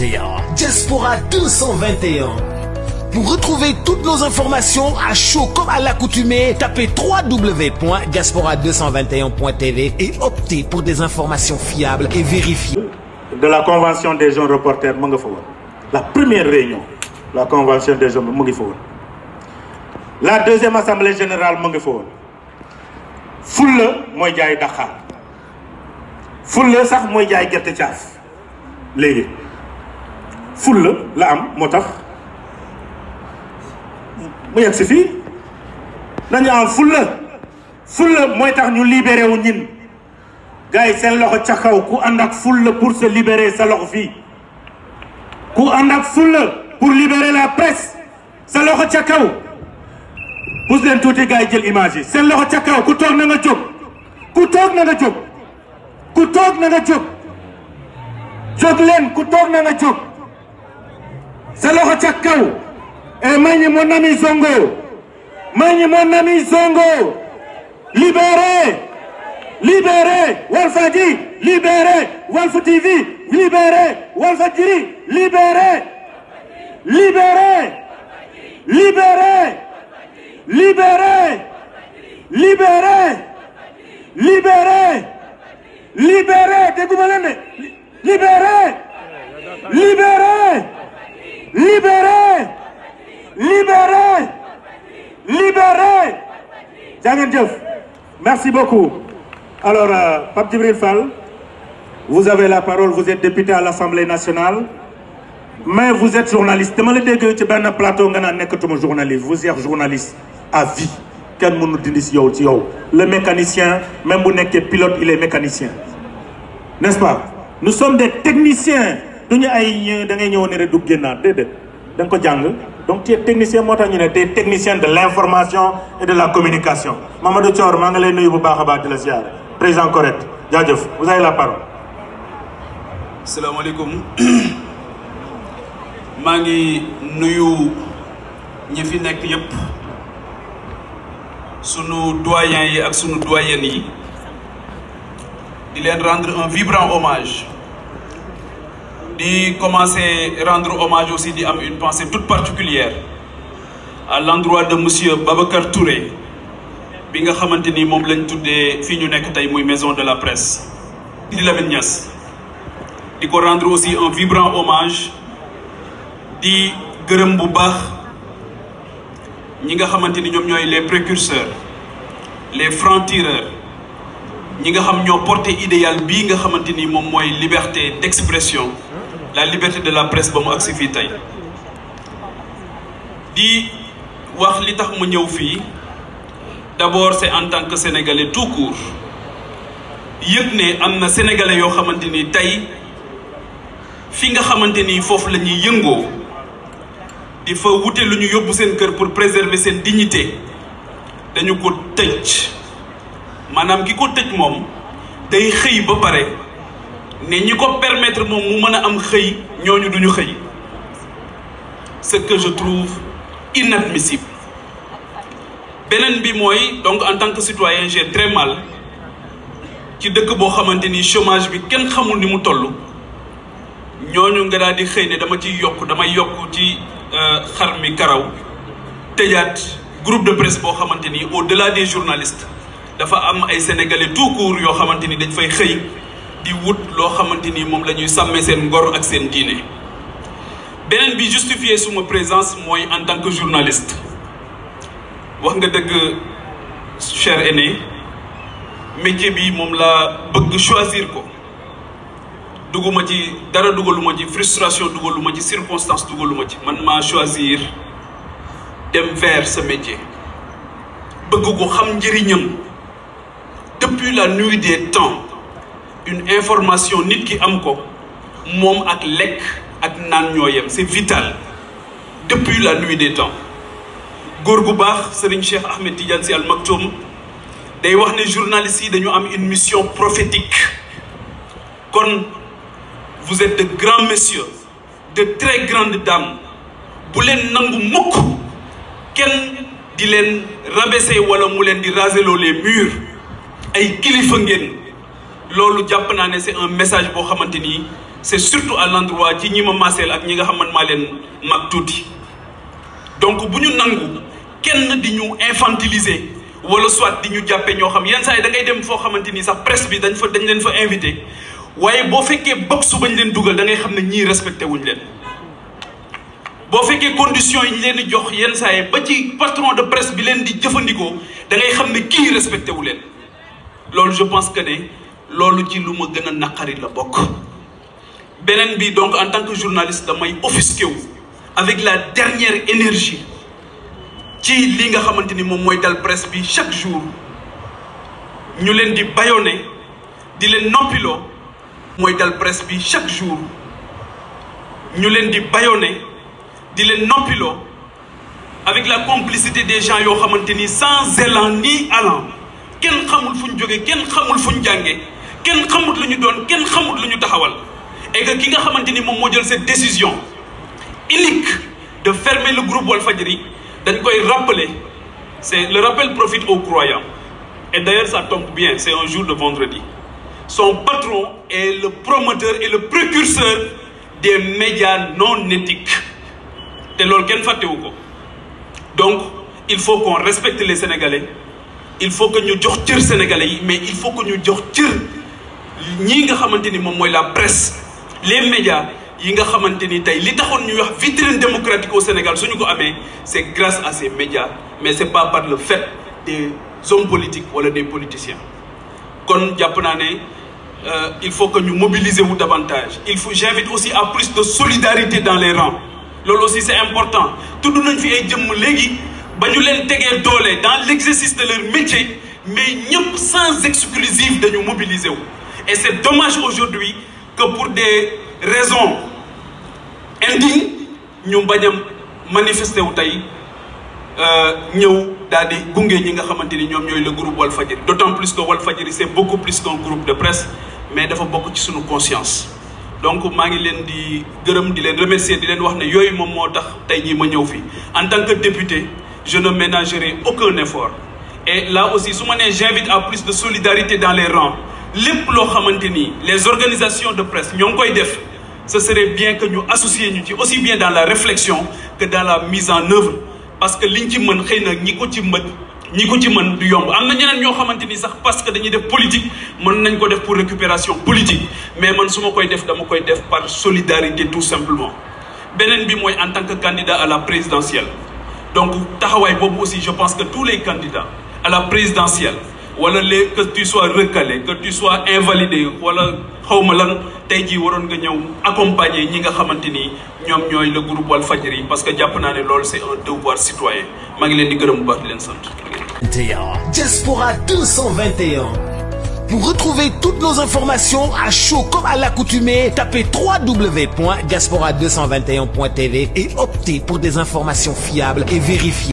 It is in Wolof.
221. Diaspora 221. Pour retrouver toutes nos informations à chaud comme à l'accoutumée, tapez www.diaspora221.tv et optez pour des informations fiables et vérifiées. De la convention des jeunes reporters, la première réunion, la convention des jeunes, la deuxième assemblée générale, Foule, moi jaay Dakar. Foule, sax moi jaay gerte caaf. Léegi Foule la am motax mu yegg si fii nañu am fulla mooy tax ñu libéré wu ñin gars yi seen loxo ca kaw ku ànd ak fulla pour se libérer sa loxo fii ku ànd ak fulla pour libérer la presse sa loxo ca kaw pousse leen tuuti gars yi jël image yi seen loxo ca kaw ku toog na nga jóg ku toog na nga jóg ku toog na nga jóg jóg leen ku toog na nga jóg sa loxo ca kaw. Et Magni mon ami Zongo, Magni mon ami Zongo, libéré, libéré, Walfadjri, libéré, Walf TV, libéré, Walfadjri, libéré, libéré, libéré, libéré, libéré, libéré, libéré, dégoûtez-le, libéré, libéré, libéré. Libéré! Libéré! Merci beaucoup. Alors, Pape Djibril Fall, vous avez la parole, vous êtes député à l'Assemblée nationale, mais vous êtes journaliste. Je me dis que un plateau, vous êtes journaliste, vous êtes journaliste à vie. Le mécanicien, même si vous êtes pilote, il est mécanicien. N'est-ce pas? Nous sommes des techniciens. Donc tu es technicien, tu es technicien de l'information et de la communication. Mamadou Thior, président correct. Vous avez la parole. Salam alaikum. Mangi nuyu ñi fi nek yépp sunu doyens yi ak sunu doyennes yi di leen rendre un vibrant hommage. Di commencer rendre hommage aussi di am une pensée toute particulière à l'endroit de monsieur Babacar Touré bi nga xamanteni mom lañ tuddé fi ñu nek tay muy maison de la presse di Lamine Niass di ko rendre aussi un vibrant hommage di gërëm bu baax ñi nga xamanteni ñom ñoy les précurseurs les francs-tireurs ñi nga xam ñoo porté idéal bi nga xamanteni mom moy liberté d'expression, la liberté de la presse ba mu agsi fii tey di wax li tax mu ñëw fii d'abord c'est en tant que sénégalais tout court yëg ne am na sénégalais yoo xamante ni tey fi nga xamante ni foofu la ñuy yëngoo di fa wute lu ñu yóbbu seen kër pour préserver seen dignité dañu ko tëj maanaam ki ko tëj moom day xëy ba pare ne ñi ko permettre moom mu mën a am xëy ñooñu duñu xëy ce que je trouve inadmissible. Beneen bi mooy donc en tant que citoyen j'ai très mal ci dëkk boo xamante ni chômage bi kenn xamul ni mu toll ñooñu nga daal di xëy ne dama ciy yokk damay yokk ci xar mi karaw tëjaat groupe de presse boo xamante ni au-delà des journalistes dafa am ay sénégalais tout court yoo xamante ni dañ fay xëy di wut loo xamante ni moom la ñuy sàmmee seen ngor ak seen diine. Beneen bi justifier suma présence mooy en tant que journaliste wax nga dëgg cher aîné métier bi moom laa bëgg choisir ko dugguma ci dara dugaluma ci frustration dugaluma ci circonstance dugaluma ci man maa choisir dem vers ce métier bëgg ko xam njëriñam depuis la nuit des temps. Une information nit ki am ko moom ak lekk ak naan ñoo yem c'est vital depuis la nuit des temps. góor gu baax Serigne Cheikh Ahmed Tidiane Sy Al Maktoum day wax ne journalistes yi dañu am une mission prophétique kon vous êtes de grands messieurs de très grandes dames bu leen nangu mukk kenn di leen rabaisser wala mu leen di raseloo les murs ay kilifa ngeen loolu jàpp naa ne c'est un message boo xamante ni c'est surtout à l'endroit ci ñi ma maaseel ak ñi nga xam man maa leen mag tuuti. Donc bu ñu nangu kenn di ñu infantiliser wala soit di ñu jàppe ñoo xam yenn saa yi da ngay dem foo xamante ni sax presse bi dañ leen fa invité waaye boo fekkee box bañ leen dugal da ngay xam ne ñii respecté wuñ leen. boo fekkee conditions yi ñu leen di jox yenn saa yi ba ci patron de presse bi leen di jëfandikoo da ngay xam ne kii respecté wu leen loolu je pense que ne loolu ci lu ma gën a naqari la bokk. beneen bi donc en tant que journaliste damay offusqué wu avec la dernière énergie ci li nga xamante ni moom mooy dal presse bi chaque jour ñu leen di bâillonné di leen noppiloo mooy dal presse bi chaque jour ñu leen di bâillonné di leen noppiloo avec la complicité des gens yoo xamante ni sans élan ni allant kenn xamul fu ñu jógee kenn xamul fu ñu jàngee kenn xamut lu ñu doon kenn xamut lu ñu taxawal et que ki nga xamante ni moom moo jël cette décision unique de fermer le groupe Walfadjri dañ koy rappeler c'est le rappel profite aux croyants et d'ailleurs ça tombe bien c'est un jour de vendredi son patron est le promoteur et le précurseur des médias non éthiques te loolu kenn fàttewu ko donc il faut qu'on respecte les Sénégalais il faut que ñu jox cër Sénégalais yi mais il faut que ñu jox cër ñii nga xamante ni moom mooy la presse les médias yi nga xamante ni tey li taxoon ñuy wax vitrine démocratique au Sénégal suñu ko amee c'est grâce à ces médias mais c'est pas par le fait des hommes politiques wala des politiciens kon jàpp naa ne il faut que ñu mobiliser wu davantage j'invite aussi à plus de solidarité dans les rangs loolu aussi c'est important tudd nañ fi ay jëmm léegi ba ñu leen tegee doole dans l'exercice de leur métier mais ñëpp sans exclusive dañu mobiliser wu et c'est dommage aujourd'hui que pour des raisons indignes ñu bañ a manifester wu tey ñëw daal di gunge ñi nga xamante ni ñoom ñooy le groupe Walfadjri d'autant plus que Walfadjri c'est beaucoup plus qu'un groupe de presse mais dafa bokk ci suñu conscience donc maa ngi leen di gërëm di leen remercier di leen wax ne yooyu moom moo tax tey jii ma ñëw fii en tant que député je ne ménagerai aucun effort et là aussi su ma nee j'invite à plus de solidarité dans les rangs lépp loo xamante ni les organisations de presse ñoo ngi koy def ce serait bien que ñu associer ñu ci aussi bien dans la réflexion que dans la mise en œuvre parce que liñ ci mën xëy na ñi ko ci mën du yomb am na ñeneen ñoo xamante ni sax parce que dañuy def politique mën nañ ko def pour récupération politique mais man su ma koy def dama koy def par solidarité tout simplement beneen bi mooy en tant que candidat à la présidentielle donc taxawaay boobu aussi je pense que tous les candidats à la présidentielle wala que tu sois recalé que tu sois invalidé wala xawma lan tey jii waroon nga ñëw accompagner ñi nga xamante ni ñoom ñooy le groupe Walfadjri parce que jàpp naa ne loolu c'est un devoir citoyen maa ngi leen di gërëm bu baax di leen sant. Diaspora 221. Pour retrouver toutes nos informations à chaud comme à l'accoutumée, tapez www.diaspora221.tv et optez pour des informations fiables et vérifiées.